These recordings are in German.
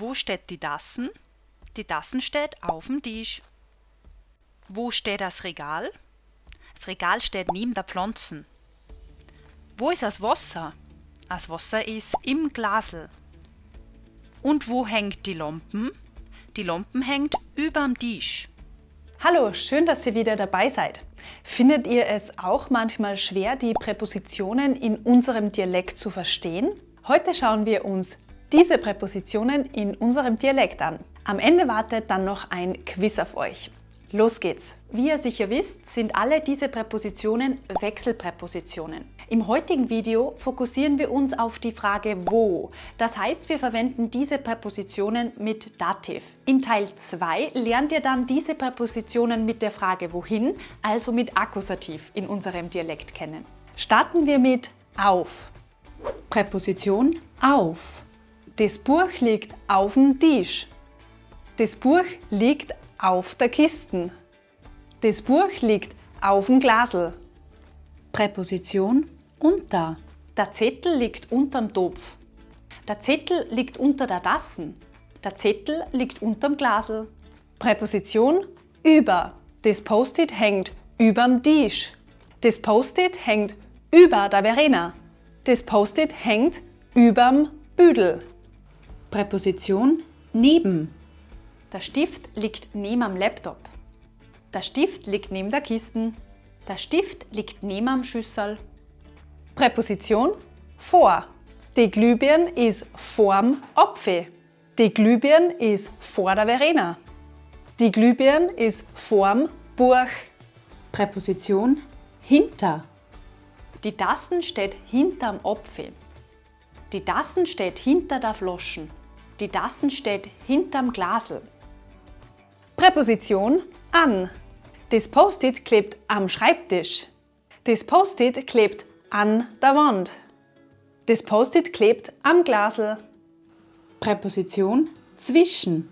Wo steht die Tassen? Die Tassen steht auf dem Tisch. Wo steht das Regal? Das Regal steht neben der Pflanzen. Wo ist das Wasser? Das Wasser ist im Glasl. Und wo hängt die Lampen? Die Lampen hängt überm Tisch. Hallo, schön, dass ihr wieder dabei seid. Findet ihr es auch manchmal schwer, die Präpositionen in unserem Dialekt zu verstehen? Heute schauen wir uns diese Präpositionen in unserem Dialekt an. Am Ende wartet dann noch ein Quiz auf euch. Los geht's! Wie ihr sicher wisst, sind alle diese Präpositionen Wechselpräpositionen. Im heutigen Video fokussieren wir uns auf die Frage wo. Das heißt, wir verwenden diese Präpositionen mit Dativ. In Teil 2 lernt ihr dann diese Präpositionen mit der Frage wohin, also mit Akkusativ in unserem Dialekt kennen. Starten wir mit auf. Präposition auf. Das Buch liegt auf dem Tisch. Das Buch liegt auf der Kisten. Das Buch liegt auf dem Glasl. Präposition unter. Der Zettel liegt unterm Topf. Der Zettel liegt unter der Tassen. Der Zettel liegt unterm Glasl. Präposition über. Das Post-it hängt überm Tisch. Das Post-it hängt über der Verena. Das Post-it hängt überm Büdel. Präposition neben. Der Stift liegt neben am Laptop. Der Stift liegt neben der Kisten. Der Stift liegt neben am Schüssel. Präposition vor. Die Glühbirn ist vorm Apfel. Die Glühbirn ist vor der Verena. Die Glühbirn ist vorm Buch. Präposition hinter. Die Tassen steht hinterm Apfel. Die Tassen steht hinter der Flaschen. Die Tassen steht hinterm Glasl. Präposition an. Das Post-it klebt am Schreibtisch. Das Post-it klebt an der Wand. Das Post-it klebt am Glasl. Präposition zwischen.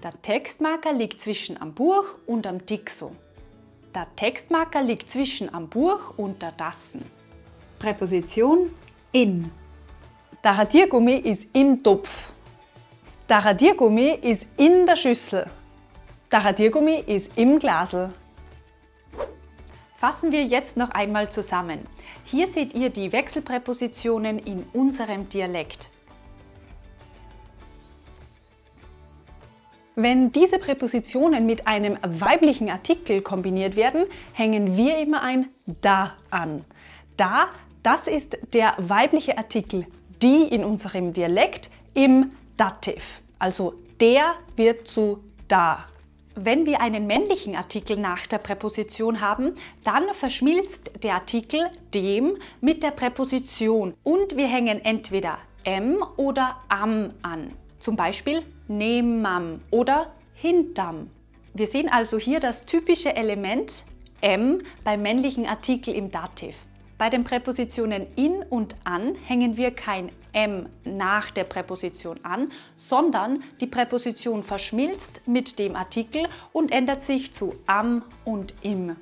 Der Textmarker liegt zwischen am Buch und am Dixo. Der Textmarker liegt zwischen am Buch und der Tassen. Präposition in. Der Radiergummi ist im Topf. Der Radiergummi ist in der Schüssel. Der Radiergummi ist im Glasl. Fassen wir jetzt noch einmal zusammen. Hier seht ihr die Wechselpräpositionen in unserem Dialekt. Wenn diese Präpositionen mit einem weiblichen Artikel kombiniert werden, hängen wir immer ein da an. Da, das ist der weibliche Artikel die in unserem Dialekt im Dativ. Also der wird zu da. Wenn wir einen männlichen Artikel nach der Präposition haben, dann verschmilzt der Artikel dem mit der Präposition und wir hängen entweder oder am an. Zum Beispiel nemam oder hintam. Wir sehen also hier das typische Element beim männlichen Artikel im Dativ. Bei den Präpositionen in und an hängen wir kein nach der Präposition an, sondern die Präposition verschmilzt mit dem Artikel und ändert sich zu am und im.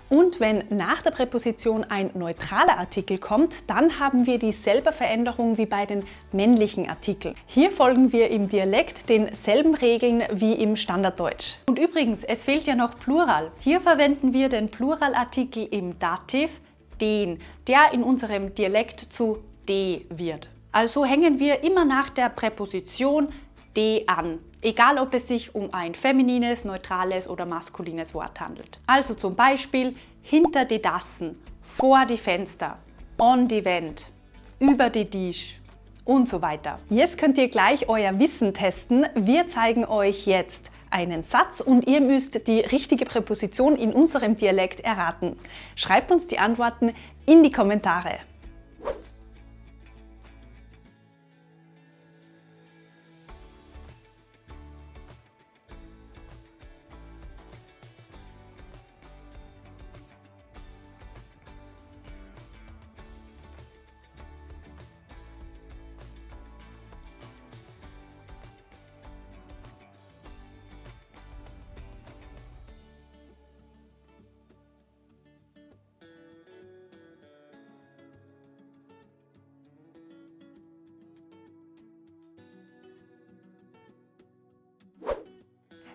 Und wenn nach der Präposition ein neutraler Artikel kommt, dann haben wir dieselbe Veränderung wie bei den männlichen Artikeln. Hier folgen wir im Dialekt denselben Regeln wie im Standarddeutsch. Und übrigens, es fehlt ja noch Plural. Hier verwenden wir den Pluralartikel im Dativ, den, der in unserem Dialekt zu de wird. Also hängen wir immer nach der Präposition de an, egal ob es sich um ein feminines, neutrales oder maskulines Wort handelt. Also zum Beispiel hinter die Tassen, vor die Fenster, on die Wand, über die Tisch und so weiter. Jetzt könnt ihr gleich euer Wissen testen. Wir zeigen euch jetzt einen Satz und ihr müsst die richtige Präposition in unserem Dialekt erraten. Schreibt uns die Antworten in die Kommentare.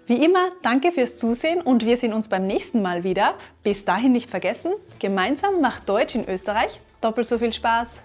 Wie immer, danke fürs Zusehen und wir sehen uns beim nächsten Mal wieder. Bis dahin nicht vergessen, gemeinsam macht Deutsch in Österreich doppelt so viel Spaß.